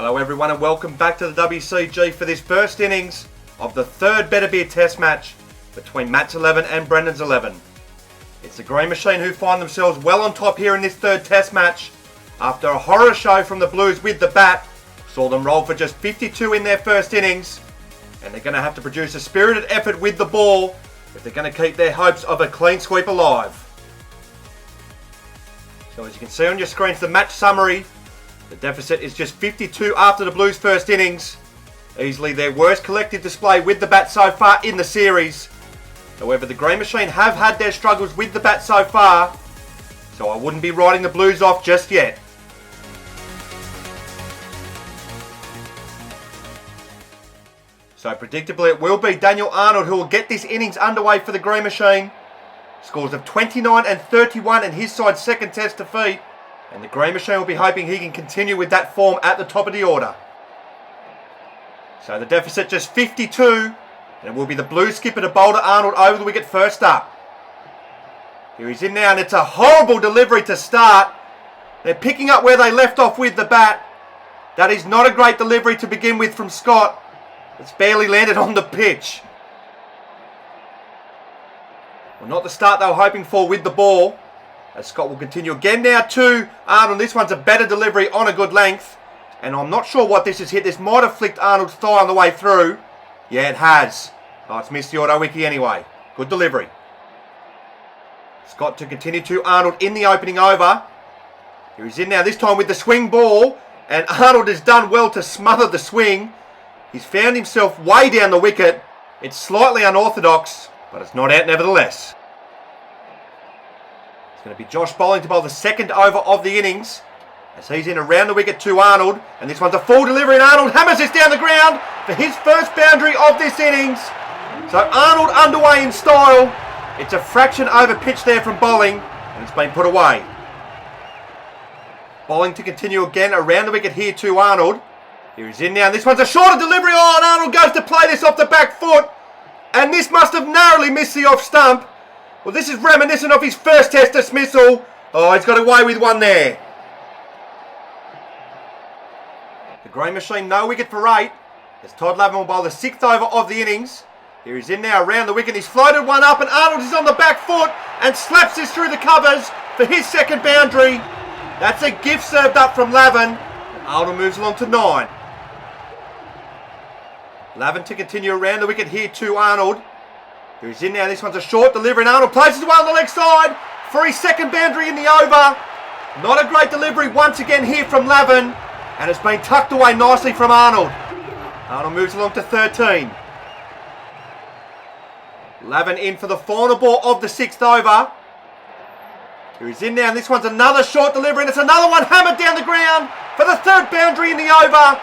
Hello everyone and welcome back to the WCG for this first innings of the third Better Beer Test match between Matt's 11 and Brendan's 11. It's the Green Machine who find themselves well on top here in this third Test match after a horror show from the Blues with the bat. Saw them roll for just 52 in their first innings, and they're going to have to produce a spirited effort with the ball if they're going to keep their hopes of a clean sweep alive. So as you can see on your screens, the match summary. The deficit is just 52 after the Blues' first innings. Easily their worst collective display with the bat so far in the series. However, the Green Machine have had their struggles with the bat so far, so I wouldn't be writing the Blues off just yet. So predictably it will be Daniel Arnold who will get this innings underway for the Green Machine. Scores of 29 and 31 in his side's second Test defeat. And the Green Machine will be hoping he can continue with that form at the top of the order. So the deficit just 52. And it will be the Blues skipper to bowl to Arnold over the wicket first up. Here he's in now, and it's a horrible delivery to start. They're picking up where they left off with the bat. That is not a great delivery to begin with from Scott. It's barely landed on the pitch. Well, not the start they were hoping for with the ball. As Scott will continue again now to Arnold. This one's a better delivery on a good length. And I'm not sure what this has hit. This might have flicked Arnold's thigh on the way through. Yeah, it has. Oh, it's missed the auto wiki anyway. Good delivery. Scott to continue to Arnold in the opening over. Here he's in now, this time with the swing ball. And Arnold has done well to smother the swing. He's found himself way down the wicket. It's slightly unorthodox, but it's not out nevertheless. It's going to be Josh bowling to bowl the second over of the innings as he's in around the wicket to Arnold, and this one's a full delivery and Arnold hammers this down the ground for his first boundary of this innings. So Arnold underway in style. It's a fraction over pitch there from bowling, and it's been put away. Bowling to continue again around the wicket here to Arnold. Here he's in now, and this one's a shorter delivery. Oh, and Arnold goes to play this off the back foot, and this must have narrowly missed the off stump. Well, this is reminiscent of his first Test dismissal. Oh, he's got away with one there. The Green Machine, no wicket for 8. As Todd Lavin will bowl the 6th over of the innings. Here he's in now around the wicket. He's floated one up, and Arnold is on the back foot and slaps this through the covers for his second boundary. That's a gift served up from Lavin. Arnold moves along to 9. Lavin to continue around the wicket here to Arnold. Here he's in now, this one's a short delivery and Arnold places it well on the leg side for his second boundary in the over. Not a great delivery once again here from Lavin, and it's been tucked away nicely from Arnold. Arnold moves along to 13. Lavin in for the final ball of the 6th over. Here he's in now, and this one's another short delivery, and it's another one hammered down the ground for the third boundary in the over.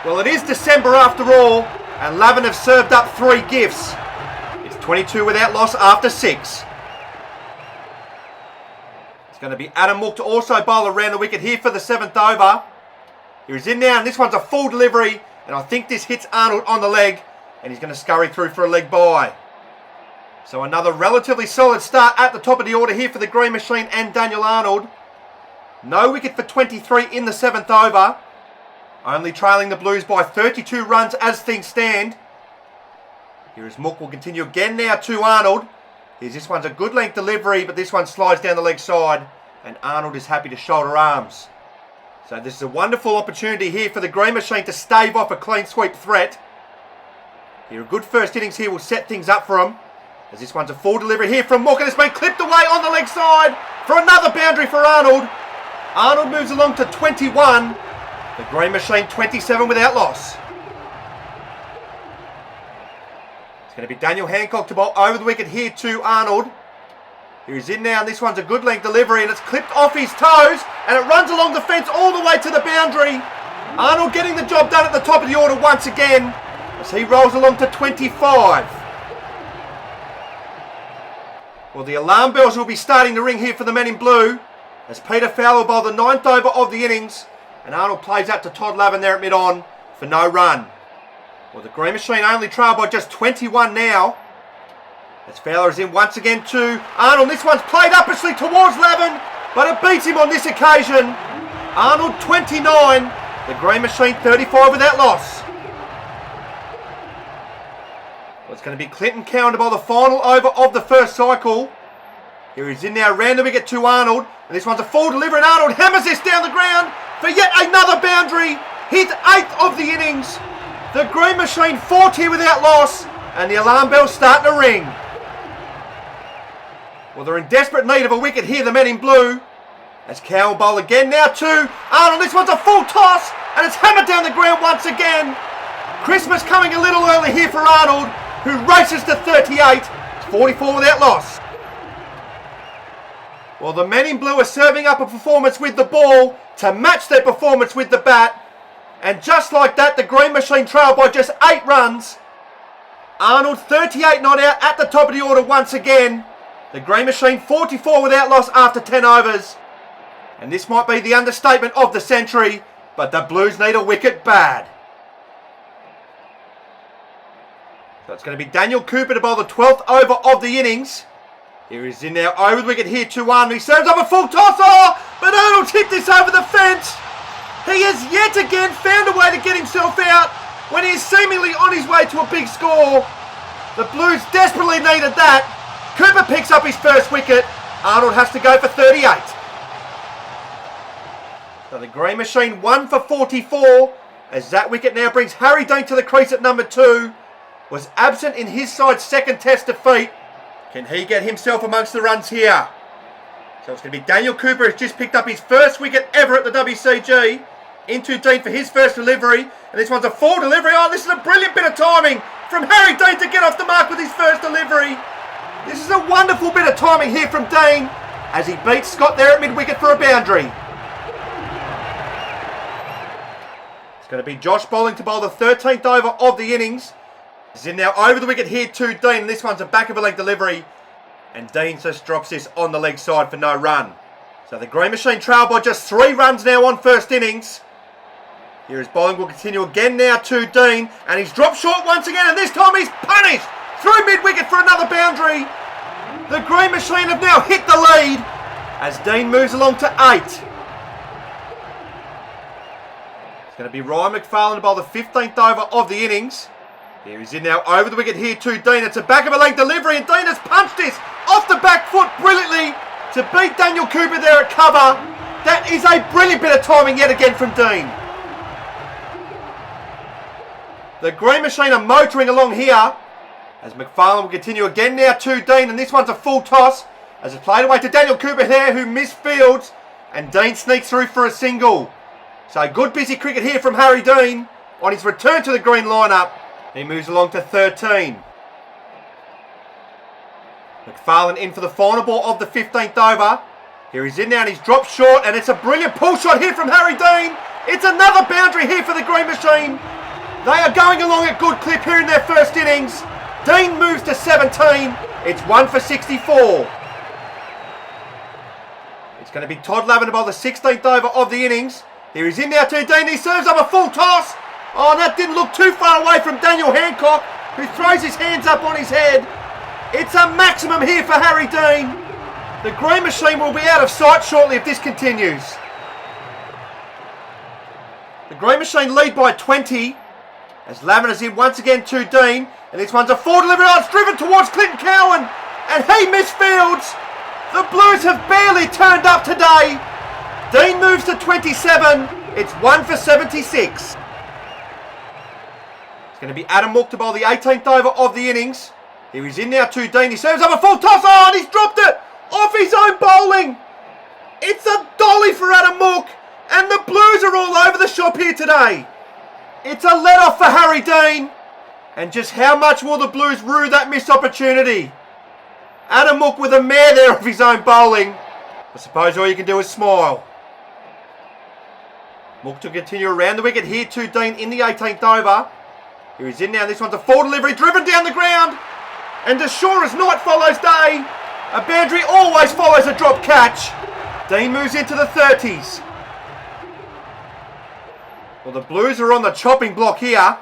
Well, it is December after all, and Lavin have served up 3 gifts. It's 22 without loss after 6. It's going to be Adam Mook to also bowl around the wicket here for the 7th over. Here he's in now, and this one's a full delivery, and I think this hits Arnold on the leg, and he's going to scurry through for a leg bye. So another relatively solid start at the top of the order here for the Green Machine and Daniel Arnold. No wicket for 23 in the 7th over. Only trailing the Blues by 32 runs as things stand. Here is Mook will continue again now to Arnold. Here's this one's a good length delivery, but this one slides down the leg side, and Arnold is happy to shoulder arms. So this is a wonderful opportunity here for the Green Machine to stave off a clean sweep threat. Here a good first innings here will set things up for them. As this one's a full delivery here from Mook, and it's been clipped away on the leg side for another boundary for Arnold. Arnold moves along to 21. The Green Machine 27 without loss. It's going to be Daniel Hancock to bowl over the wicket here to Arnold. Here he's in now, and this one's a good length delivery, and it's clipped off his toes, and it runs along the fence all the way to the boundary. Arnold getting the job done at the top of the order once again as he rolls along to 25. Well, the alarm bells will be starting to ring here for the men in blue as Peter Fowler will bowl the 9th over of the innings, and Arnold plays out to Todd Lavin there at mid-on for no run. Well, the Green Machine only trail by just 21 now. As Fowler is in once again to Arnold. This one's played uppishly towards Lavin, but it beats him on this occasion. Arnold 29, The Green Machine 35 without loss. Well, it's going to be Clinton Cowan by the final over of the first cycle. Here he's in now, round the wicket to Arnold. And this one's a full delivery, and Arnold hammers this down the ground for yet another boundary. His 8th of the innings. The Green Machine 40 without loss, and the alarm bell's starting to ring. Well, they're in desperate need of a wicket here, the men in blue. As Cowan bowl again now to Arnold. This one's a full toss, and it's hammered down the ground once again. Christmas coming a little early here for Arnold, who races to 38. It's 44 without loss. Well, the men in blue are serving up a performance with the ball to match their performance with the bat. And just like that, the Green Machine trail by just 8 runs. Arnold 38 not out at the top of the order once again. The Green Machine 44 without loss after 10 overs. And this might be the understatement of the century, but the Blues need a wicket bad. So it's going to be Daniel Cooper to bowl the 12th over of the innings. Here he's in now, over the wicket here to Arnold. He serves up a full toss, but Arnold's hit this over the fence. He has yet again found a way to get himself out when he is seemingly on his way to a big score. The Blues desperately needed that. Cooper picks up his first wicket. Arnold has to go for 38. So the Green Machine 1 for 44, as that wicket now brings Harry Dean to the crease at number 2. Was absent in his side's second test defeat. Can he get himself amongst the runs here? So it's going to be Daniel Cooper, who's just picked up his first wicket ever at the WCG. Into Dean for his first delivery. And this one's a full delivery. Oh, this is a brilliant bit of timing from Harry Dean to get off the mark with his first delivery. This is a wonderful bit of timing here from Dean as he beats Scott there at mid-wicket for a boundary. It's going to be Josh bowling to bowl the 13th over of the innings. He's in now over the wicket here to Dean. This one's a back of a leg delivery. And Dean just drops this on the leg side for no run. So the Green Machine trail by just 3 runs now on first innings. Here his bowling will continue again now to Dean. And he's dropped short once again. And this time he's punished through mid-wicket for another boundary. The Green Machine have now hit the lead as Dean moves along to 8. It's going to be Ryan McFarlane to bowl the 15th over of the innings. Here he's in now over the wicket here to Dean. It's a back of a leg delivery and Dean has punched this off the back foot brilliantly to beat Daniel Cooper there at cover. That is a brilliant bit of timing yet again from Dean. The Green Machine are motoring along here as McFarlane will continue again now to Dean, and this one's a full toss as it's played away to Daniel Cooper there who misfields, and Dean sneaks through for a single. So good busy cricket here from Harry Dean on his return to the green lineup. He moves along to 13. McFarlane in for the final ball of the 15th over. Here he's in now and he's dropped short, and it's a brilliant pull shot here from Harry Dean. It's another boundary here for the Green Machine. They are going along at good clip here in their first innings. Dean moves to 17. It's 1 for 64. It's going to be Todd Lavender by the 16th over of the innings. Here he's in now to Dean. He serves up a full toss. Oh, that didn't look too far away from Daniel Hancock, who throws his hands up on his head. It's a maximum here for Harry Dean. The Green Machine will be out of sight shortly if this continues. The Green Machine lead by 20 as Lavender's in once again to Dean. And this one's a full delivery. Oh, it's driven towards Clinton Cowan. And he misfields. The Blues have barely turned up today. Dean moves to 27. It's 1 for 76. It's going to be Adam Mook to bowl the 18th over of the innings. Here he's in now to Dean. He serves up a full toss. Oh, and he's dropped it off his own bowling. It's a dolly for Adam Mook. And the Blues are all over the shop here today. It's a let-off for Harry Dean. And just how much will the Blues rue that missed opportunity? Adam Mook with a mare there of his own bowling. I suppose all you can do is smile. Mook to continue around the wicket here to Dean in the 18th over. Here he's in now. This one's a full delivery driven down the ground. And as sure as night follows day, a boundary always follows a drop catch. Dean moves into the 30s. Well, the Blues are on the chopping block here.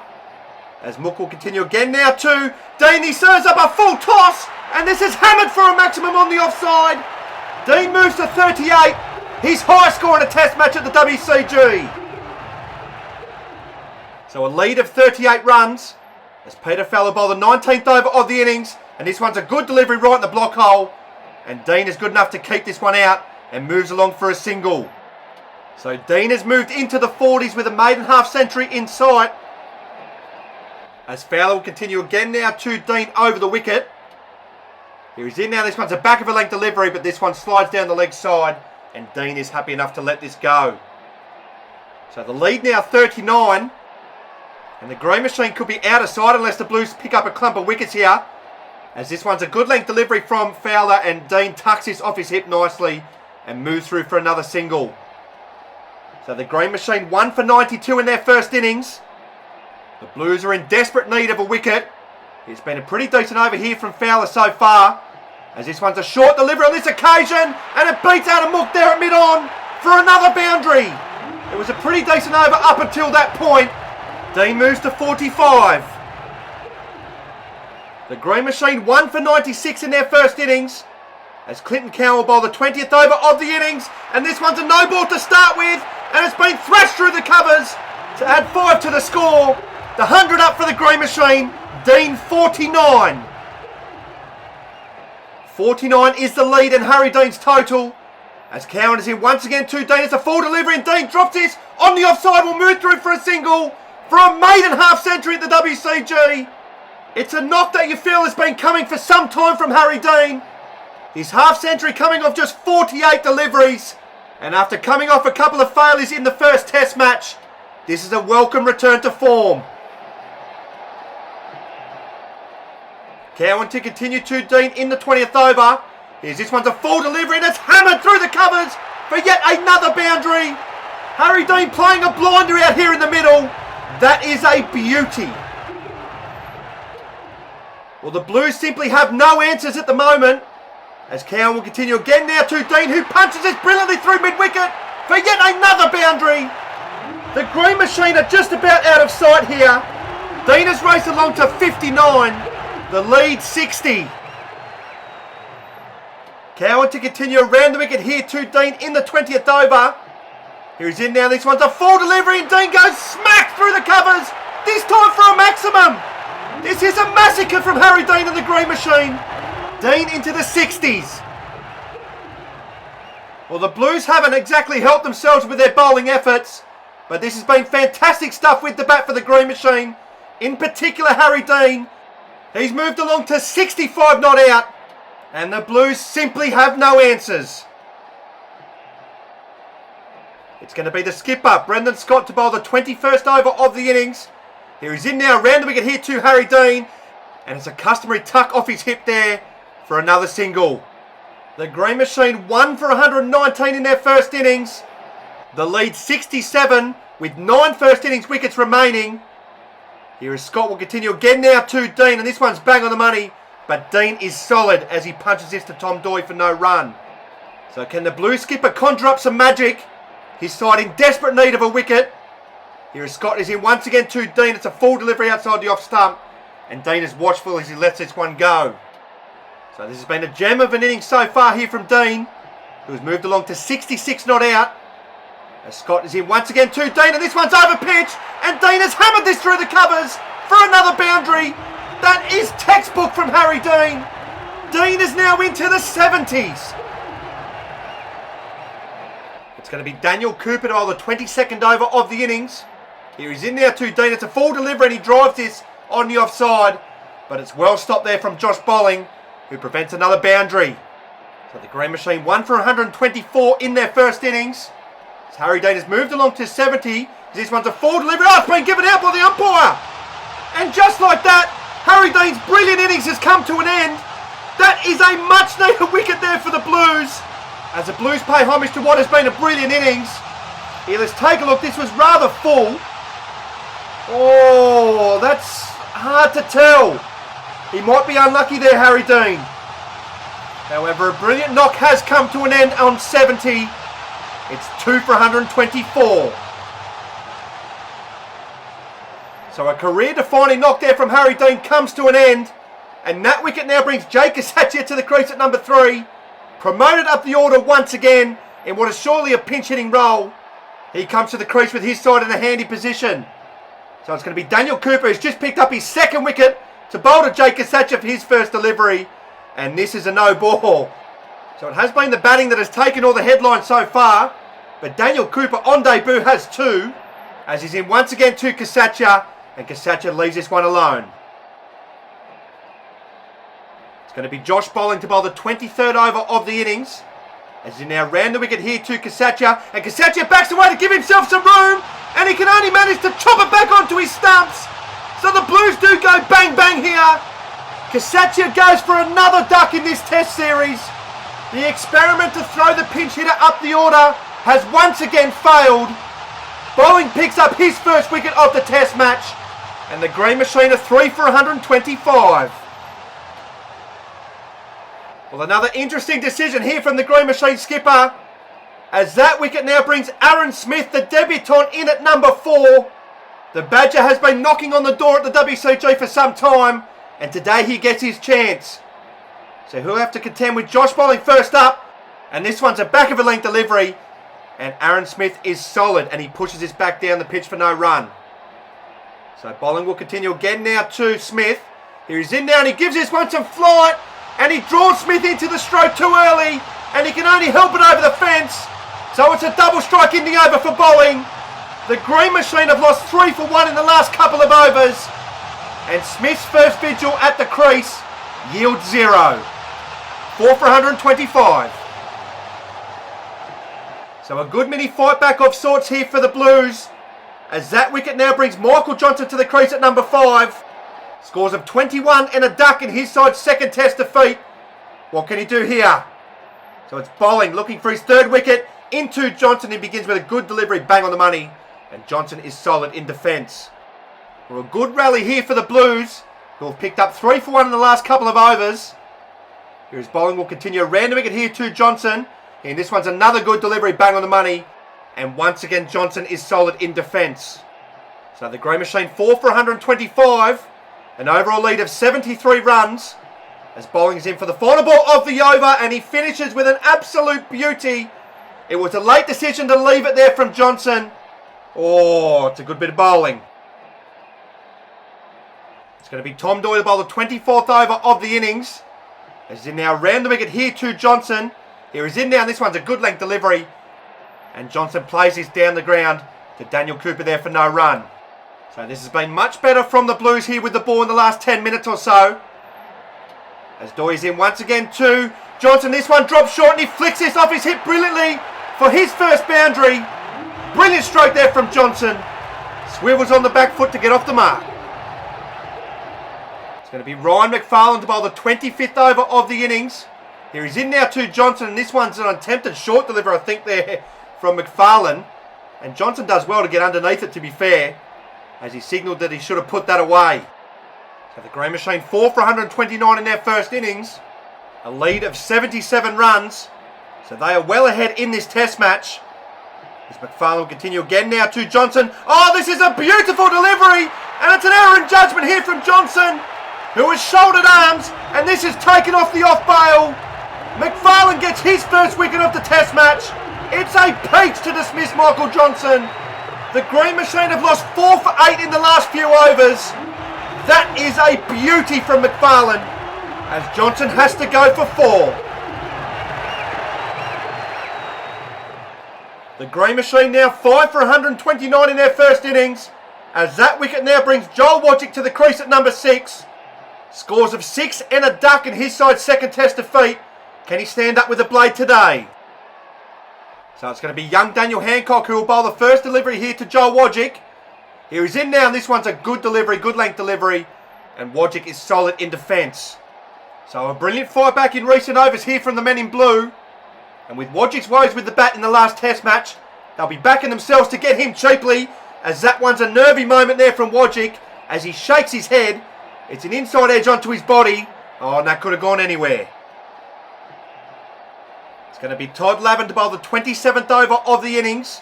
As Mook will continue again now to Dean. He serves up a full toss. And this is hammered for a maximum on the offside. Dean moves to 38. His high score in a test match at the WCG. So a lead of 38 runs as Peter Fowler bowled the 19th over of the innings. And this one's a good delivery right in the block hole. And Dean is good enough to keep this one out and moves along for a single. So Dean has moved into the 40s with a maiden half century in sight. As Fowler will continue again now to Dean over the wicket. Here he's in now. This one's a back of a length delivery, but this one slides down the leg side. And Dean is happy enough to let this go. So the lead now 39. And the grey machine could be out of sight unless the Blues pick up a clump of wickets here. As this one's a good length delivery from Fowler, and Dean tucks this off his hip nicely and moves through for another single. So the grey machine 1 for 92 in their first innings. The Blues are in desperate need of a wicket. It's been a pretty decent over here from Fowler so far. As this one's a short delivery on this occasion, and it beats out a Mook there at mid-on for another boundary. It was a pretty decent over up until that point. Dean moves to 45. The grey machine 1 for 96 in their first innings. As Clinton Cowell bowled the 20th over of the innings, and this one's a no ball to start with, and it's been thrashed through the covers to add 5 to the score. The 100 up for the grey machine. Dean 49. 49 is the lead and Harry Dean's total. As Cowan is in once again to Dean. It's a full delivery and Dean drops this on the offside. Will move through for a single for a maiden half century at the WCG. It's a knock that you feel has been coming for some time from Harry Dean. His half century coming off just 48 deliveries. And after coming off a couple of failures in the first test match, this is a welcome return to form. Cowan to continue to Dean in the 20th over. Here's this one's a full delivery and it's hammered through the covers for yet another boundary. Harry Dean playing a blinder out here in the middle. That is a beauty. Well, the Blues simply have no answers at the moment. As Cowan will continue again now to Dean, who punches this brilliantly through mid-wicket for yet another boundary. The green machine are just about out of sight here. Dean has raced along to 59. The lead 60. Cowan to continue around the wicket here to Dean in the 20th over. Here he's in now. This one's a full delivery and Dean goes smack through the covers. This time for a maximum. This is a massacre from Harry Dean and the green machine. Dean into the 60s. Well, the Blues haven't exactly helped themselves with their bowling efforts, but this has been fantastic stuff with the bat for the green machine. In particular, Harry Dean. He's moved along to 65 not out, and the Blues simply have no answers. It's going to be the skipper, Brendan Scott, to bowl the 21st over of the innings. Here he's in now, round the wicket here to Harry Dean, and it's a customary tuck off his hip there for another single. The green machine 1 for 119 in their first innings. The lead 67 with 9 first innings wickets remaining. Here is Scott will continue again now to Dean, and this one's bang on the money, but Dean is solid as he punches this to Tom Doy for no run. So can the Blue skipper conjure up some magic? His side in desperate need of a wicket. Here is Scott is in once again to Dean. It's a full delivery outside the off stump, and Dean is watchful as he lets this one go. So this has been a gem of an inning so far here from Dean, who has moved along to 66 not out. As Scott is in once again to Dean, and this one's over pitch, and Dean has hammered this through the covers for another boundary. That is textbook from Harry Dean. Dean is now into the 70s. It's going to be Daniel Cooper to bowl the 22nd over of the innings. Here he's in now to Dean. It's a full delivery and he drives this on the offside, but it's well stopped there from Josh Bolling, who prevents another boundary. So the green machine 1 for 124 in their first innings. As Harry Dean has moved along to 70. This one's a full delivery. Oh, it's been given out by the umpire. And just like that, Harry Dean's brilliant innings has come to an end. That is a much needed wicket there for the Blues. As the Blues pay homage to what has been a brilliant innings. Here, let's take a look. This was rather full. Oh, that's hard to tell. He might be unlucky there, Harry Dean. However, a brilliant knock has come to an end on 70. It's 2 for 124. So a career-defining knock there from Harry Dean comes to an end. And that wicket now brings Jake Kasatia to the crease at number 3. Promoted up the order once again in what is surely a pinch-hitting role. He comes to the crease with his side in a handy position. So it's going to be Daniel Cooper who's just picked up his second wicket to bowl to Jake Kasacha for his first delivery. And this is a no ball. So it has been the batting that has taken all the headlines so far. But Daniel Cooper on debut has 2. As he's in once again to Kasacha. And Kasacha leaves this one alone. It's going to be Josh bowling to bowl the 23rd over of the innings. As he now round the wicket here to Kasacha. And Kasacha backs away to give himself some room. And he can only manage to chop it back onto his stumps. So the Blues do go bang bang here. Kasacha goes for another duck in this test series. The experiment to throw the pinch hitter up the order has once again failed. Bowling picks up his first wicket of the test match. And the Green Machine are 3 for 125. Well, another interesting decision here from the Green Machine skipper. As that wicket now brings Aaron Smith, the debutant, in at number 4. The Badger has been knocking on the door at the WCG for some time. And today he gets his chance. So he'll have to contend with Josh bowling first up. And this one's a back of a length delivery. And Aaron Smith is solid. And he pushes this back down the pitch for no run. So bowling will continue again now to Smith. Here he's in now and he gives this one some flight. And he draws Smith into the stroke too early. And he can only help it over the fence. So it's a double strike in the over for bowling. The Green Machine have lost 3 for 1 in the last couple of overs. And Smith's first vigil at the crease yields 0. 4 for 125. So a good mini fight back of sorts here for the Blues. As that wicket now brings Michael Johnson to the crease at number 5. Scores of 21 and a duck in his side's second test defeat. What can he do here? So it's bowling, looking for his third wicket into Johnson. He begins with a good delivery, bang on the money. And Johnson is solid in defence. Well, a good rally here for the Blues, who have picked up 3 for 1 in the last couple of overs. Here's bowling will continue around the wicket here to Johnson. And this one's another good delivery, bang on the money. And once again, Johnson is solid in defence. So the Grey Machine 4 for 125. An overall lead of 73 runs. As bowling is in for the final ball of the over. And he finishes with an absolute beauty. It was a late decision to leave it there from Johnson. Oh, it's a good bit of bowling. It's going to be Tom Doyle to bowl the 24th over of the innings. As he's in now round the wicket here to Johnson. Here he's in now, and this one's a good length delivery. And Johnson plays this down the ground to Daniel Cooper there for no run. So this has been much better from the Blues here with the ball in the last 10 minutes or so. As Doyle's in once again to Johnson. This one drops short and he flicks this off his hip brilliantly for his first boundary. Brilliant stroke there from Johnson. Swivels on the back foot to get off the mark. It's going to be Ryan McFarlane to bowl the 25th over of the innings. Here he's in now to Johnson, and this one's an attempted short deliver, I think, there from McFarlane. And Johnson does well to get underneath it, to be fair, as he signalled that he should have put that away. So the Grey Machine 4 for 129 in their first innings. A lead of 77 runs. So they are well ahead in this test match. As McFarlane will continue again now to Johnson. Oh, this is a beautiful delivery. And it's an error in judgment here from Johnson, who has shouldered arms. And this is taken off the off bail. McFarlane gets his first wicket of the test match. It's a peach to dismiss Michael Johnson. The Green Machine have lost 4 for 8 in the last few overs. That is a beauty from McFarlane, as Johnson has to go for 4. The Green Machine now 5 for 129 in their first innings, as that wicket now brings Joel Wajik to the crease at number 6. Scores of 6 and a duck in his side's second test defeat. Can he stand up with the blade today? So it's going to be young Daniel Hancock who will bowl the first delivery here to Joel Wajik. Here he's in now, and this one's a good delivery, good length delivery. And Wajik is solid in defence. So a brilliant fight back in recent overs here from the men in blue. And with Wajik's woes with the bat in the last test match, they'll be backing themselves to get him cheaply, as that one's a nervy moment there from Wajik as he shakes his head. It's an inside edge onto his body. Oh, and that could have gone anywhere. Going to be Todd Lavin to bowl the 27th over of the innings.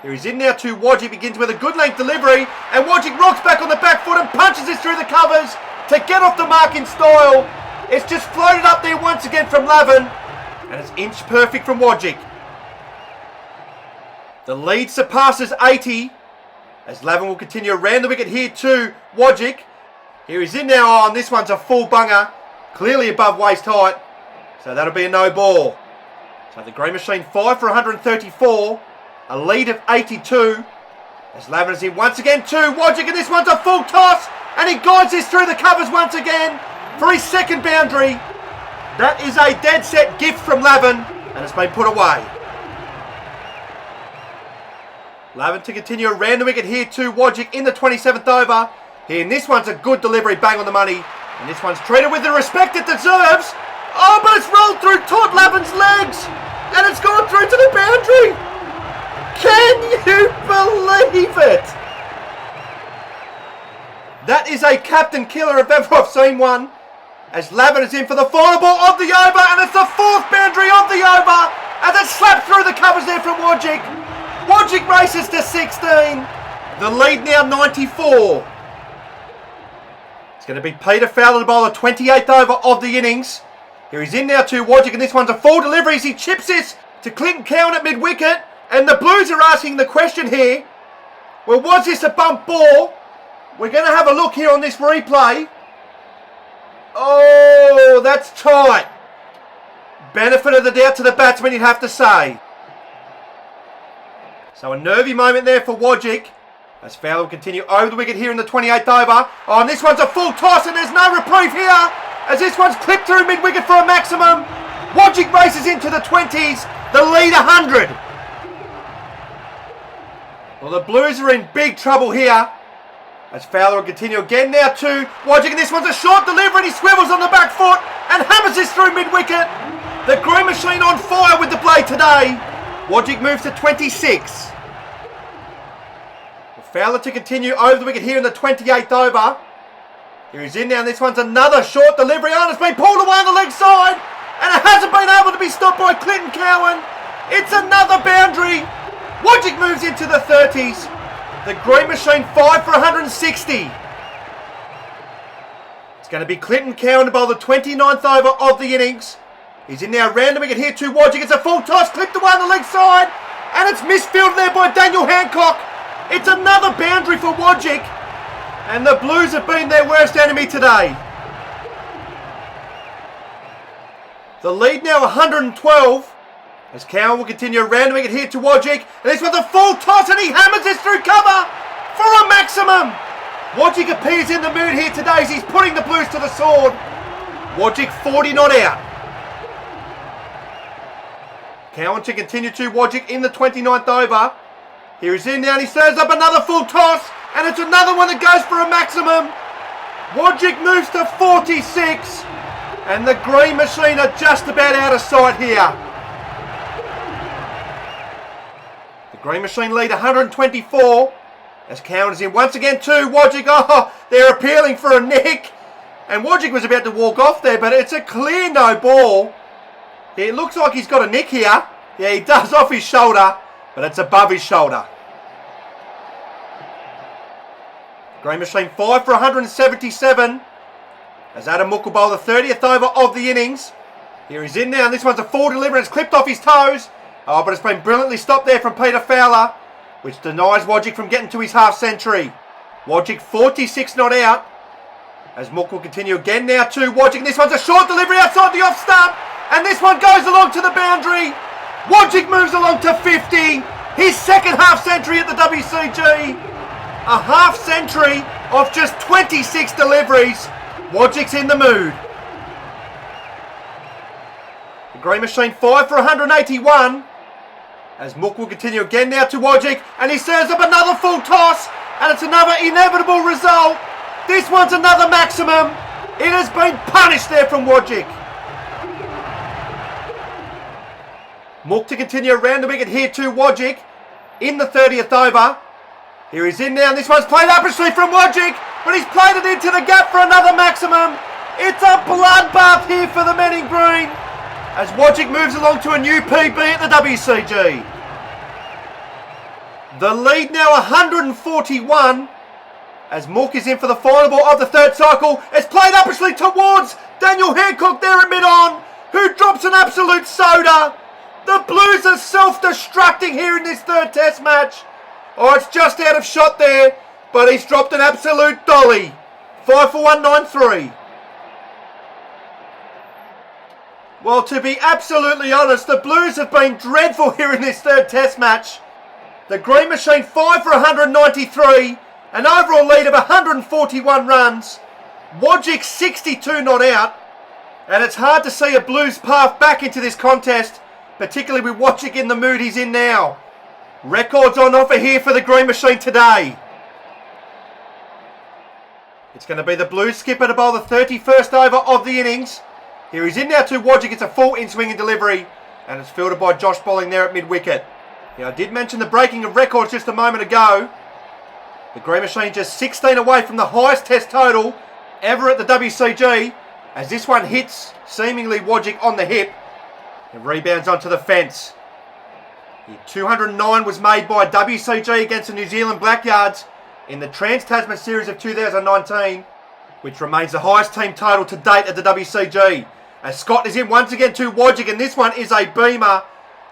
Here he's in now to Wajik, begins with a good length delivery, and Wajik rocks back on the back foot and punches this through the covers to get off the mark in style. It's just floated up there once again from Lavin, and it's inch perfect from Wajik. The lead surpasses 80, As Lavin will continue around the wicket here to Wajik. Here he's in now on. This one's a full bunger. Clearly above waist height. So that'll be a no ball. So the Green Machine 5 for 134. A lead of 82. As Lavin is in once again to Wajik. And this one's a full toss. And he guides this through the covers once again for his second boundary. That is a dead set gift from Lavin. And it's been put away. Lavin to continue around the wicket here to Wajik in the 27th over. Here, and this one's a good delivery, bang on the money. And this one's treated with the respect it deserves. Oh, but it's rolled through Todd Lavin's legs. And it's gone through to the boundary. Can you believe it? That is a captain killer if ever I've seen one. As Lavin is in for the final ball of the over. And it's the fourth boundary of the over. As it slapped through the covers there from Wajik. Wajik races to 16. The lead now 94. It's going to be Peter Fowler to bowl the 28th over of the innings. Here he's in now to Wajik, and this one's a full delivery as he chips this to Clinton Cowan at mid-wicket. And the Blues are asking the question here, well, was this a bump ball? We're going to have a look here on this replay. Oh, that's tight. Benefit of the doubt to the batsman, you'd have to say. So a nervy moment there for Wajik. As Fowler will continue over the wicket here in the 28th over. Oh, and this one's a full toss and there's no reprieve here. As this one's clipped through mid-wicket for a maximum. Wajik races into the 20s. The lead 100. Well, the Blues are in big trouble here. As Fowler will continue again now to Wajik. And this one's a short delivery and he swivels on the back foot and hammers this through mid-wicket. The Green Machine on fire with the blade today. Wajik moves to 26. Fowler to continue over the wicket here in the 28th over. Here he's in now, and this one's another short delivery. Oh, it's been pulled away on the leg side, and it hasn't been able to be stopped by Clinton Cowan. It's another boundary. Wajik moves into the 30s. The Green Machine 5 for 160. It's going to be Clinton Cowan to bowl the 29th over of the innings. He's in now, round the wicket here to Wajik. It's a full toss, clipped away on the leg side, and it's misfielded there by Daniel Hancock. It's another boundary for Wajik, and the Blues have been their worst enemy today. The lead now 112, as Cowan will continue around the wicket here to Wajik, and this one's a full toss, and he hammers this through cover for a maximum. Wajik appears in the mood here today as he's putting the Blues to the sword. Wajik 40 not out. Cowan to continue to Wajik in the 29th over. Here he's in now and he serves up another full toss. And it's another one that goes for a maximum. Wajik moves to 46. And the Green Machine are just about out of sight here. The Green Machine lead 124. As Cowan is in once again to Wajik. Oh, they're appealing for a nick. And Wajik was about to walk off there, but it's a clear no ball. It looks like he's got a nick here. Yeah, he does off his shoulder, but it's above his shoulder. Green Machine 5 for 177. As Adam Mook will bowl the 30th over of the innings. Here he's in now, and this one's a full delivery. It's clipped off his toes. Oh, but it's been brilliantly stopped there from Peter Fowler, which denies Wajik from getting to his half century. Wajik 46 not out. As Mook will continue again now to Wajik. And this one's a short delivery outside the off stump. And this one goes along to the boundary. Wajik moves along to 50. His second half century at the WCG. A half century of just 26 deliveries. Wajik's in the mood. The Green Machine 5 for 181. As Mook will continue again now to Wajik. And he serves up another full toss. And it's another inevitable result. This one's another maximum. It has been punished there from Wajik. Mook to continue around the wicket here to Wajik in the 30th over. Here he's in now, and this one's played upishly from Wajik, but he's played it into the gap for another maximum. It's a bloodbath here for the men in green as Wajik moves along to a new PB at the WCG. The lead now 141 as Mook is in for the final ball of the third cycle. It's played upishly towards Daniel Hancock there at mid-on, who drops an absolute soda. The Blues are self-destructing here in this third test match. Oh, it's just out of shot there, but he's dropped an absolute dolly. 5 for 193. Well, to be absolutely honest, the Blues have been dreadful here in this third test match. The Green Machine 5 for 193, an overall lead of 141 runs. Wajik 62 not out, and it's hard to see a Blues path back into this contest, particularly with Wajik in the mood he's in now. Records on offer here for the Green Machine today. It's going to be the Blues skipper to bowl the 31st over of the innings. Here he's in now to Wajik. It's a full in-swing and delivery, and it's fielded by Josh Bolling there at mid-wicket. Now, I did mention the breaking of records just a moment ago. The Green Machine just 16 away from the highest test total ever at the WCG, as this one hits seemingly Wajik on the hip and rebounds onto the fence. The 209 was made by WCG against the New Zealand Blackyards in the Trans-Tasman Series of 2019, which remains the highest team total to date at the WCG. As Scott is in once again to Wajik, and this one is a beamer,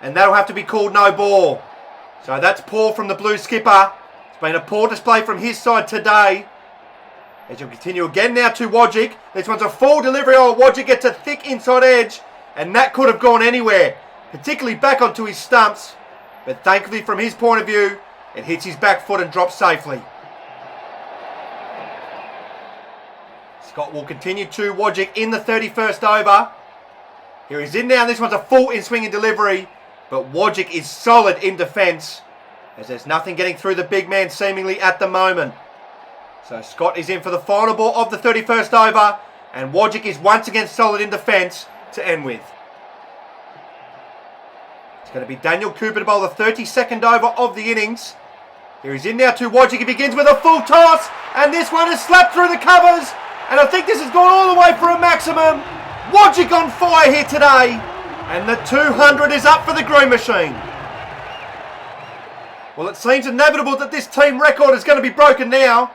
and that'll have to be called no ball. So that's poor from the Blues skipper. It's been a poor display from his side today. As he'll continue again now to Wajik. This one's a full delivery. Oh, Wajik gets a thick inside edge, and that could have gone anywhere, particularly back onto his stumps. But thankfully, from his point of view, it hits his back foot and drops safely. Scott will continue to Wajik in the 31st over. Here he's in now. This one's a full in-swing and delivery, but Wajik is solid in defence, as there's nothing getting through the big man seemingly at the moment. So Scott is in for the final ball of the 31st over, and Wajik is once again solid in defence to end with. It's going to be Daniel Cooper to bowl the 32nd over of the innings. Here he's in now to Wajik. He begins with a full toss, and this one is slapped through the covers, and I think this has gone all the way for a maximum. Wajik on fire here today, and the 200 is up for the Green Machine. Well, it seems inevitable that this team record is going to be broken now,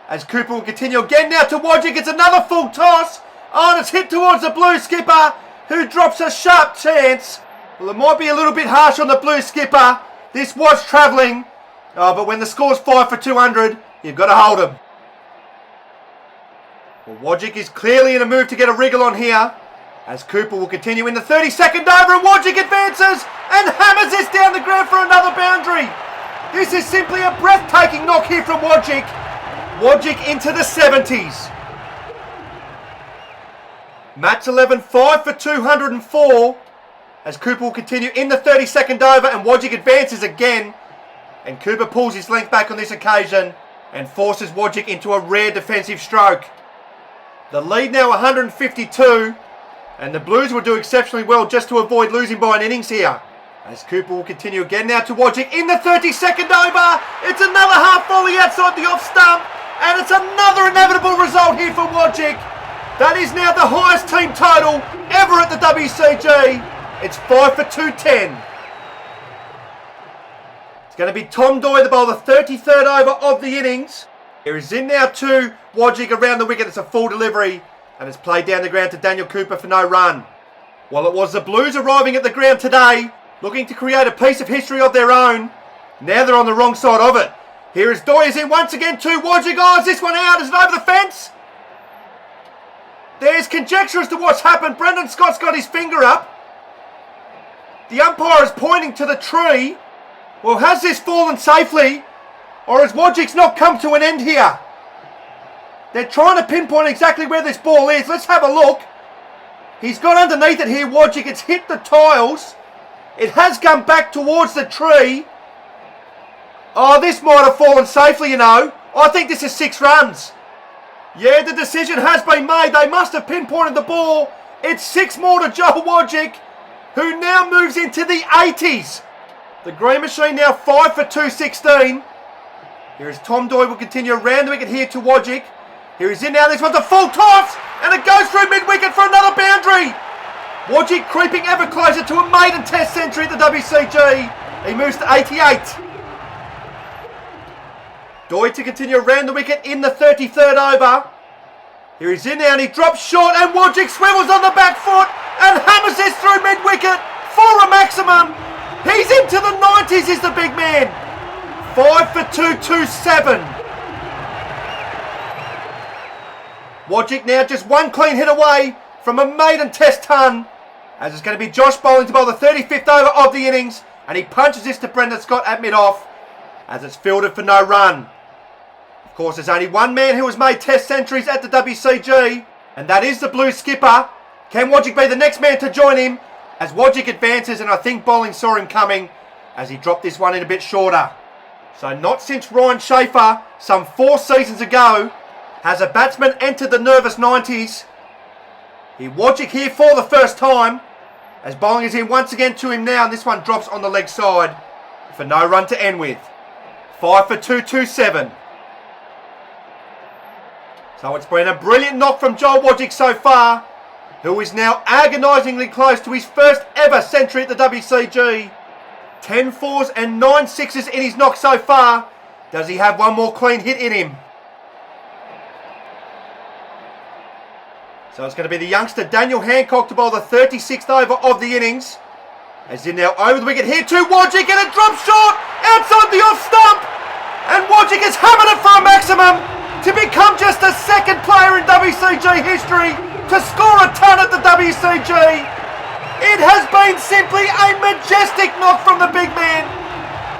as Cooper will continue again now to Wajik. It's another full toss. Oh, and it's hit towards the Blue skipper, who drops a sharp chance. Well, it might be a little bit harsh on the Blue skipper. This was travelling. Oh, but when the score's 5 for 200, you've got to hold him. Well, Wajik is clearly in a move to get a wriggle on here, as Cooper will continue in the 32nd over, and Wajik advances and hammers this down the ground for another boundary. This is simply a breathtaking knock here from Wajik. Wajik into the 70s. Match 11, 5 for 204, as Cooper will continue in the 32nd over, and Wajik advances again, and Cooper pulls his length back on this occasion and forces Wajik into a rare defensive stroke. The lead now 152, and the Blues will do exceptionally well just to avoid losing by an innings here. As Cooper will continue again now to Wajik in the 32nd over. It's another half volley outside the off stump, and it's another inevitable result here for Wajik. That is now the highest team total ever at the WCG. It's 5 for 210. It's going to be Tom Doy to bowl the 33rd over of the innings. Here is in now to Wajik around the wicket. It's a full delivery, and it's played down the ground to Daniel Cooper for no run. Well, it was the Blues arriving at the ground today, looking to create a piece of history of their own. Now they're on the wrong side of it. Here is Doy is in once again to Wajik. Oh, is this one out? Is it over the fence? There's conjecture as to what's happened. Brendan Scott's got his finger up. The umpire is pointing to the tree. Well, has this fallen safely, or has Wajik's not come to an end here? They're trying to pinpoint exactly where this ball is. Let's have a look. He's got underneath it here, Wajik. It's hit the tiles. It has come back towards the tree. Oh, this might have fallen safely, you know. I think this is 6 runs. Yeah, the decision has been made. They must have pinpointed the ball. It's 6 more to Joe Wajik, who now moves into the 80s. The Green Machine now 5 for 216. Here is Tom Doy will continue around the wicket here to Wajik. Here he's in now. This one's a full toss, and it goes through mid-wicket for another boundary. Wajik creeping ever closer to a maiden test century at the WCG. He moves to 88. Doy to continue around the wicket in the 33rd over. Here he's in now, and he drops short, and Wajik swivels on the back foot and hammers this through mid-wicket for a maximum. He's into the 90s, is the big man. 5 for 227. Wajik now just one clean hit away from a maiden test ton. As it's going to be Josh bowling to bowl the 35th over of the innings. And he punches this to Brendan Scott at mid-off as it's fielded for no run. Of course, there's only one man who has made test centuries at the WCG. And that is the Blues skipper. Can Wajik be the next man to join him? As Wajik advances, and I think bowling saw him coming as he dropped this one in a bit shorter. So not since Ryan Schaefer, some 4 seasons ago, has a batsman entered the nervous 90s. Wajik here for the first time, as bowling is in once again to him now, and this one drops on the leg side for no run to end with. 5 for 227. So it's been a brilliant knock from Joel Wajik so far, who is now agonisingly close to his first ever century at the WCG. 10 fours and 9 sixes in his knock so far. Does he have one more clean hit in him? So it's going to be the youngster Daniel Hancock to bowl the 36th over of the innings. As in now over the wicket here to Wajik, and it drops short outside the off stump. And Wajik has hammered it for a maximum to become just the second player in WCG history to score a ton at the WCG. It has been simply a majestic knock from the big man.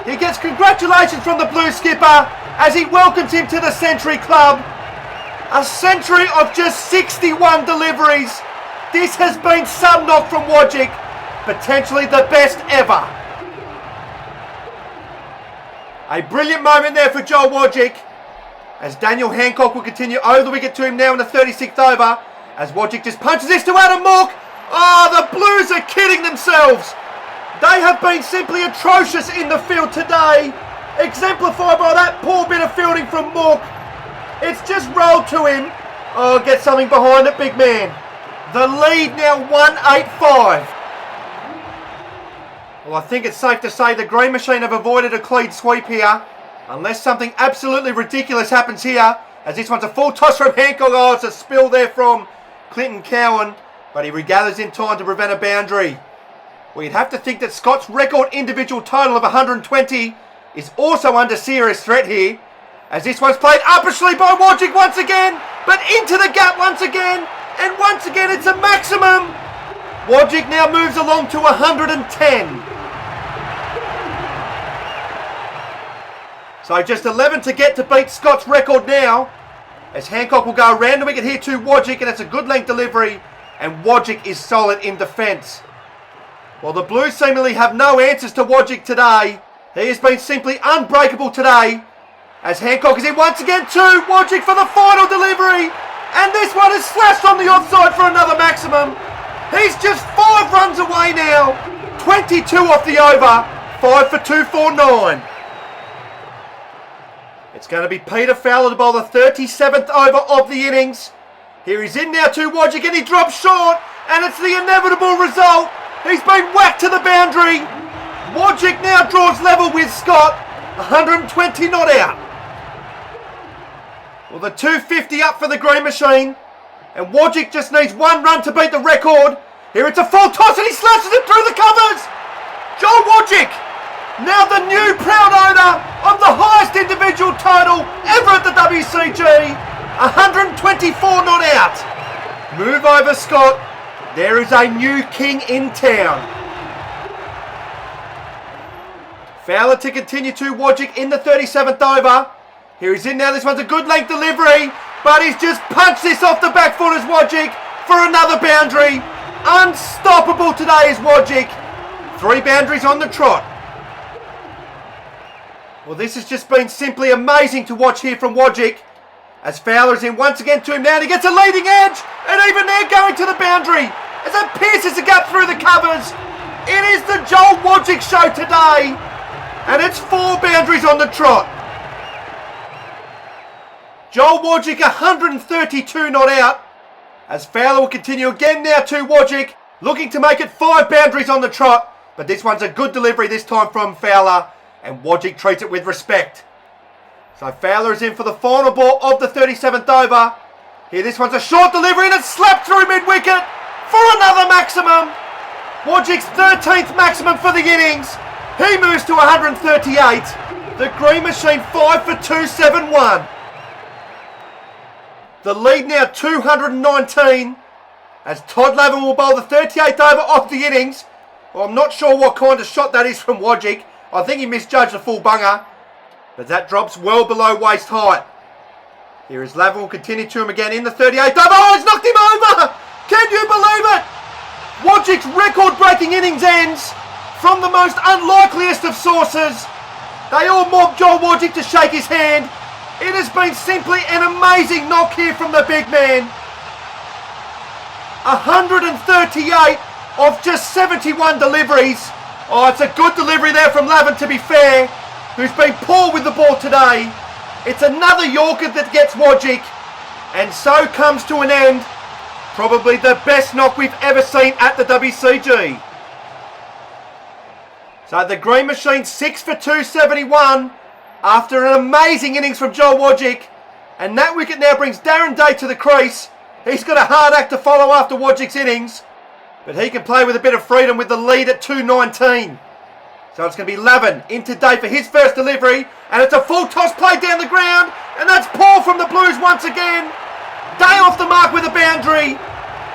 He gets congratulations from the Blue skipper as he welcomes him to the Century Club. A century of just 61 deliveries. This has been some knock from Wajik, potentially the best ever. A brilliant moment there for Joel Wajik, as Daniel Hancock will continue over the wicket to him now in the 36th over, as Wajik just punches this to Adam Mook. Oh, the Blues are kidding themselves. They have been simply atrocious in the field today, exemplified by that poor bit of fielding from Mook. It's just rolled to him. Oh, get something behind it, big man. The lead now 185. Well, I think it's safe to say the Green Machine have avoided a clean sweep here, unless something absolutely ridiculous happens here, as this one's a full toss from Hancock. Oh, it's a spill there from Clinton Cowan, but he regathers in time to prevent a boundary. Well, you'd have to think that Scott's record individual total of 120 is also under serious threat here, as this one's played uppishly by Wajik once again, but into the gap once again, and once again it's a maximum. Wajik now moves along to 110. So just 11 to get to beat Scott's record now, as Hancock will go around the wicket here to Wajik, and it's a good length delivery, and Wajik is solid in defence. Well, the Blues seemingly have no answers to Wajik today. He has been simply unbreakable today, as Hancock is in once again to Wajik for the final delivery, and this one is slashed on the offside for another maximum. He's just 5 runs away now, 22 off the over, 5 for 249. It's going to be Peter Fowler to bowl the 37th over of the innings. Here he's in now to Wajik, and he drops short, and it's the inevitable result. He's been whacked to the boundary. Wajik now draws level with Scott, 120 not out. Well, the 250 up for the Green Machine, and Wajik just needs 1 run to beat the record. Here it's a full toss, and he slashes it through the covers. Joel Wajik, now the new proud owner of the highest individual total ever at the WCG, 124 not out. Move over, Scott. There is a new king in town. Fowler to continue to Wajik in the 37th over. Here he's in now. This one's a good length delivery, but he's just punched this off the back foot as Wajik for another boundary. Unstoppable today is Wajik. 3 boundaries on the trot. Well, this has just been simply amazing to watch here from Wajik, as Fowler's in once again to him now, and he gets a leading edge, and even there going to the boundary as it pierces the gap through the covers. It is the Joel Wajik show today, and it's 4 boundaries on the trot. Joel Wajik 132 not out, as Fowler will continue again now to Wajik, looking to make it 5 boundaries on the trot, but this one's a good delivery this time from Fowler, and Wajik treats it with respect. So Fowler is in for the final ball of the 37th over. Here, this one's a short delivery, and it's slapped through mid-wicket for another maximum. Wajik's 13th maximum for the innings. He moves to 138 The Green Machine 5 for 271. The lead now 219 as Todd Lavin will bowl the 38th over of the innings. Well, I'm not sure what kind of shot that is from Wajik. I think he misjudged the full bunger, but that drops well below waist height. Here is Lavin, will continue to him again in the 38th over. Oh, he's knocked him over! Can you believe it? Wajik's record-breaking innings ends from the most unlikeliest of sources. They all mob Joel Wajik to shake his hand. It has been simply an amazing knock here from the big man. 138 of just 71 deliveries. Oh, it's a good delivery there from Lavin, to be fair, who's been poor with the ball today. It's another Yorker that gets Wajik, and so comes to an end probably the best knock we've ever seen at the WCG. So the Green Machine 6 for 271 after an amazing innings from Joel Wajik, and that wicket now brings Darren Day to the crease. He's got a hard act to follow after Wajik's innings, but he can play with a bit of freedom with the lead at 219. So it's going to be Lavin into Day for his first delivery, and it's a full toss play down the ground, and that's Paul from the Blues once again. Day off the mark with a boundary.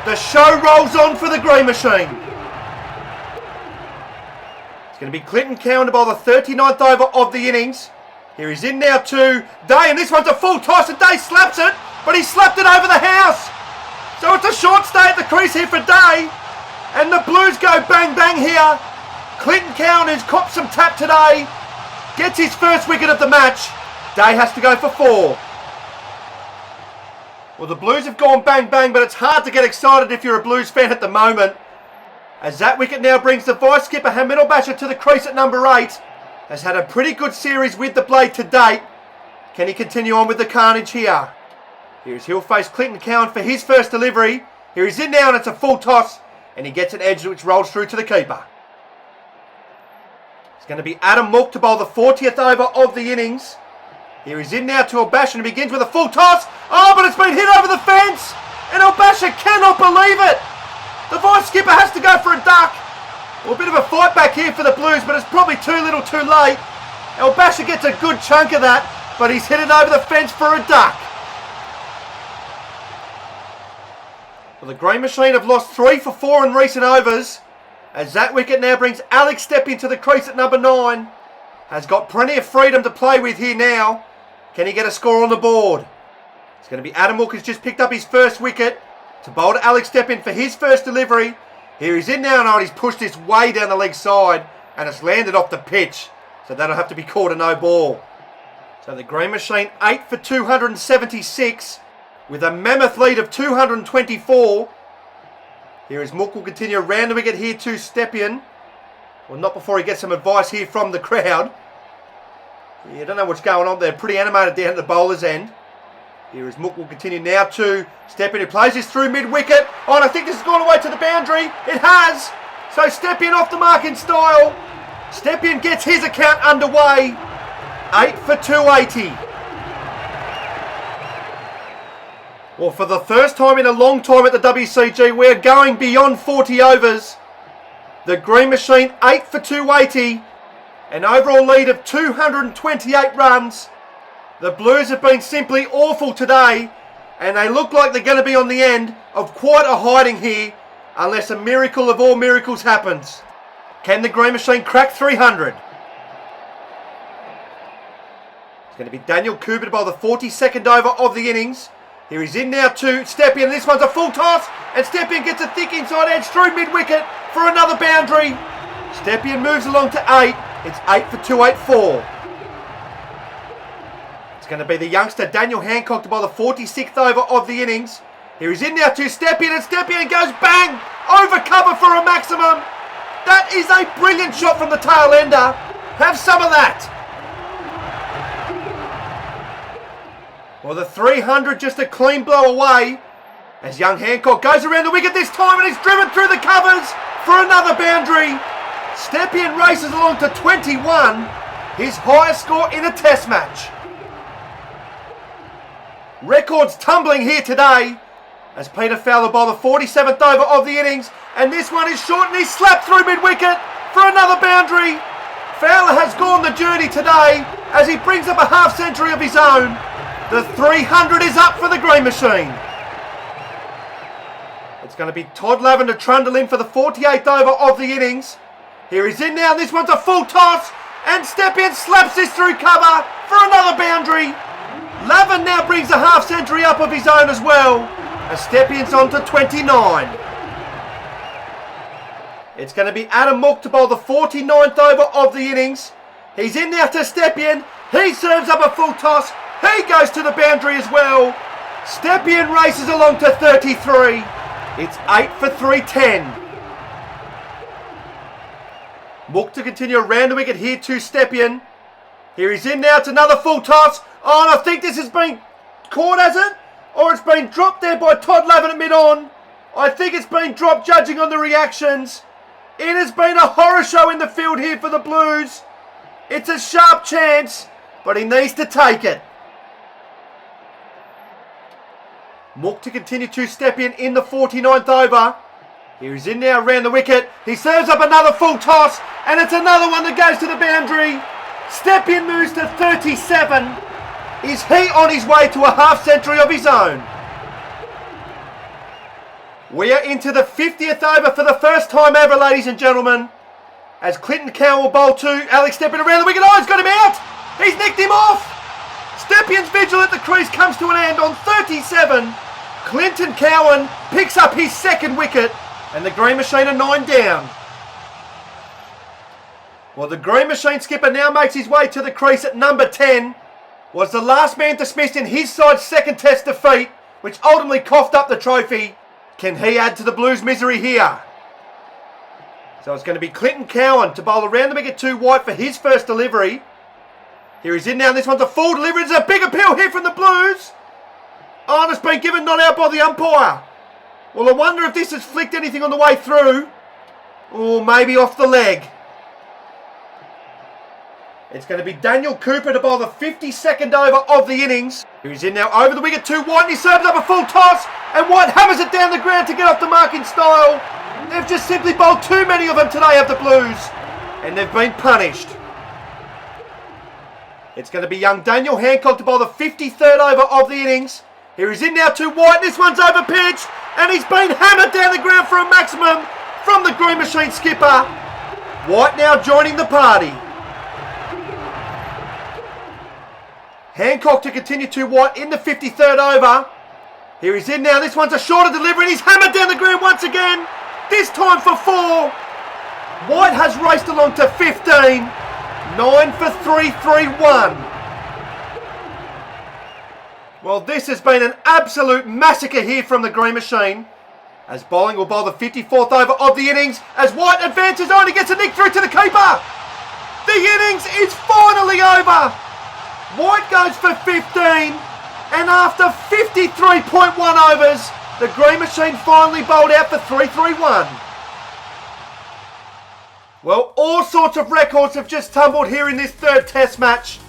The show rolls on for the Green Machine. It's going to be Clinton Cowan to bowl the 39th over of the innings. Here he's in now to Day, and this one's a full toss, and Day slaps it, but he slapped it over the house. So it's a short stay at the crease here for Day, and the Blues go bang bang here. Clinton Cowan, who's copped some tap today, gets his first wicket of the match. Day has to go for 4. Well, the Blues have gone bang bang, but it's hard to get excited if you're a Blues fan at the moment, as that wicket now brings the vice skipper Hamid Basher to the crease at number 8. Has had a pretty good series with the blade to date. Can he continue on with the carnage here? Here's he'll face Clinton Cowan for his first delivery. Here he's in now, and it's a full toss, and he gets an edge which rolls through to the keeper. It's going to be Adam Mook to bowl the 40th over of the innings. Here he's in now to Basher, and begins with a full toss. Oh, but it's been hit over the fence, and Basher cannot believe it. The vice skipper has to go for a duck. Well, a bit of a fight back here for the Blues, but it's probably too little too late. Basher gets a good chunk of that, but he's hit it over the fence for a duck. Well, the Green Machine have lost 3 for 4 in recent overs, as that wicket now brings Alex Stepp into the crease at number 9. Has got plenty of freedom to play with here now. Can he get a score on the board? It's going to be Adam Mook, who's just picked up his first wicket to bowl to Alex Stepp in for his first delivery. Here he's in now, and he's pushed this way down the leg side, and it's landed off the pitch, so that'll have to be called a no ball. So the Green Machine 8 for 276 with a mammoth lead of 224. Here is Mook, will continue around the wicket here to Stepien. Well, not before he gets some advice here from the crowd. Yeah, I don't know what's going on there. Pretty animated down at the bowler's end. Here is Mook, will continue now to Stepien, who plays this through mid-wicket. Oh, and I think this has gone away to the boundary. It has. So Stepien off the mark in style. Stepien gets his account underway. 8 for 280. Well, for the first time in a long time at the WCG, we're going beyond 40 overs. The Green Machine 8 for 280. An overall lead of 228 runs. The Blues have been simply awful today, and they look like they're going to be on the end of quite a hiding here, unless a miracle of all miracles happens. Can the Green Machine crack 300? It's going to be Daniel Cooper to bowl the 42nd over of the innings. Here he's in now to Stepien. This one's a full toss, and Stepien gets a thick inside edge through mid-wicket for another boundary. Stepien moves along to 8. It's 8 for 284. It's going to be the youngster Daniel Hancock to bowl the 46th over of the innings. Here he's in now to Stepien, and Stepien goes bang over cover for a maximum. That is a brilliant shot from the tail ender. Have some of that. Well, the 300 just a clean blow away as young Hancock goes around the wicket this time, and he's driven through the covers for another boundary. Stepien races along to 21, his highest score in a test match. Records tumbling here today as Peter Fowler bowled the 47th over of the innings, and this one is short, and he's slapped through mid-wicket for another boundary. Fowler has gone the journey today as he brings up a half century of his own. The 300 is up for the Green Machine. It's going to be Todd Lavender trundle in for the 48th over of the innings. Here he's in now, and this one's a full toss, and Stepien slaps this through cover for another boundary. Lavin now brings a half century up of his own as well, as Stepien's on to 29. It's going to be Adam Mook to bowl the 49th over of the innings. He's in now to Stepien. He serves up a full toss. He goes to the boundary as well. Stepien races along to 33. It's 8 for 310. Mook to continue around the wicket here to Stepien. Here he's in now. It's another full toss. Oh, and I think this has been caught, has it? Or it's been dropped there by Todd Lavin at mid-on. I think it's been dropped judging on the reactions. It has been a horror show in the field here for the Blues. It's a sharp chance, but he needs to take it. Mook to continue to step in the 49th over. Here he's in now around the wicket. He serves up another full toss, and it's another one that goes to the boundary. Stepien moves to 37. Is he on his way to a half century of his own? We are into the 50th over for the first time ever, ladies and gentlemen. As Clinton Cowan will bowl to Alex Stepien around the wicket. Oh, he's got him out. He's nicked him off. Stepien's vigil at the crease comes to an end on 37. Clinton Cowan picks up his second wicket, and the Green Machine are 9 down. Well, the Green Machine skipper now makes his way to the crease at number 10. Was the last man dismissed in his side's second test defeat, which ultimately coughed up the trophy. Can he add to the Blues' misery here? So it's going to be Clinton Cowan to bowl around the wicket to White for his first delivery. Here he's in now, and this one's a full delivery. It's a big appeal here from the Blues. Oh, and it's been given not out by the umpire. Well, I wonder if this has flicked anything on the way through. Or maybe off the leg. It's going to be Daniel Cooper to bowl the 52nd over of the innings. Here he's in now over the wicket to White, and he serves up a full toss, and White hammers it down the ground to get off the mark in style. They've just simply bowled too many of them today of the Blues, and they've been punished. It's going to be young Daniel Hancock to bowl the 53rd over of the innings. Here he's in now to White, and this one's over pitch, and he's been hammered down the ground for a maximum from the Green Machine skipper. White now joining the party. Hancock to continue to White in the 53rd over. Here he's in now. This one's a shorter delivery, and he's hammered down the ground once again. This time for 4. White has raced along to 15. 9 for 3-3-1. Well, this has been an absolute massacre here from the Green Machine. As bowling will bowl the 54th over of the innings. As White advances on, he gets a nick through to the keeper. The innings is finally over. White goes for 15, and after 53.1 overs, the Green Machine finally bowled out for 3-3-1. Well, all sorts of records have just tumbled here in this third test match.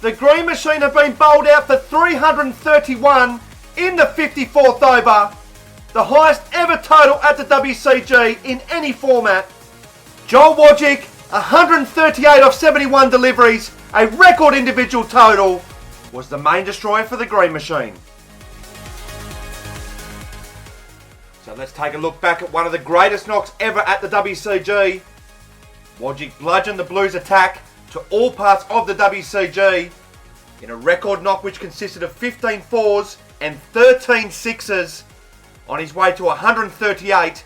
The Green Machine have been bowled out for 331 in the 54th over, the highest ever total at the WCG in any format. Joel Wajik, 138 off 71 deliveries, a record individual total, was the main destroyer for the Green Machine. So let's take a look back at one of the greatest knocks ever at the WCG. Wajik bludgeoned the Blues attack to all parts of the WCG in a record knock which consisted of 15 fours and 13 sixes. On his way to 138,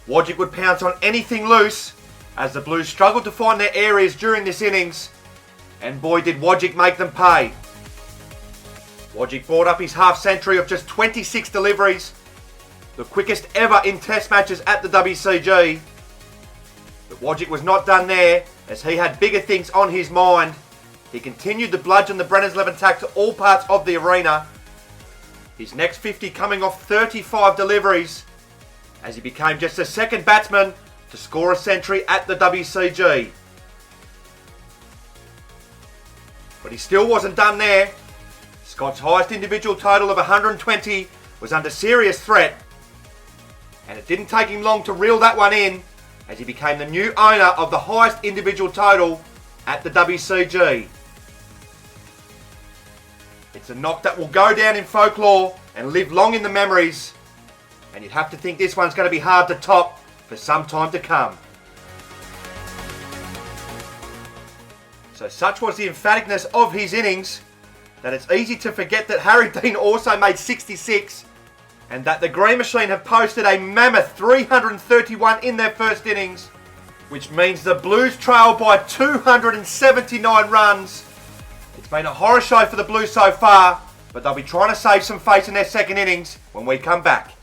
Wajik would pounce on anything loose as the Blues struggled to find their areas during this innings, and boy did Wajik make them pay. Wajik brought up his half century of just 26 deliveries, the quickest ever in test matches at the WCG. But Wajik was not done there, as he had bigger things on his mind. He continued to bludgeon the Brennan's 11 attack to all parts of the arena. His next 50 coming off 35 deliveries, as he became just the second batsman to score a century at the WCG. But he still wasn't done there. Scott's highest individual total of 120 was under serious threat, and it didn't take him long to reel that one in, as he became the new owner of the highest individual total at the WCG. It's a knock that will go down in folklore and live long in the memories. And you'd have to think this one's going to be hard to top for some time to come. So such was the emphaticness of his innings that it's easy to forget that Harry Dean also made 66 and that the Green Machine have posted a mammoth 331 in their first innings, which means the Blues trail by 279 runs. It's been a horror show for the Blues so far, but they'll be trying to save some face in their second innings when we come back.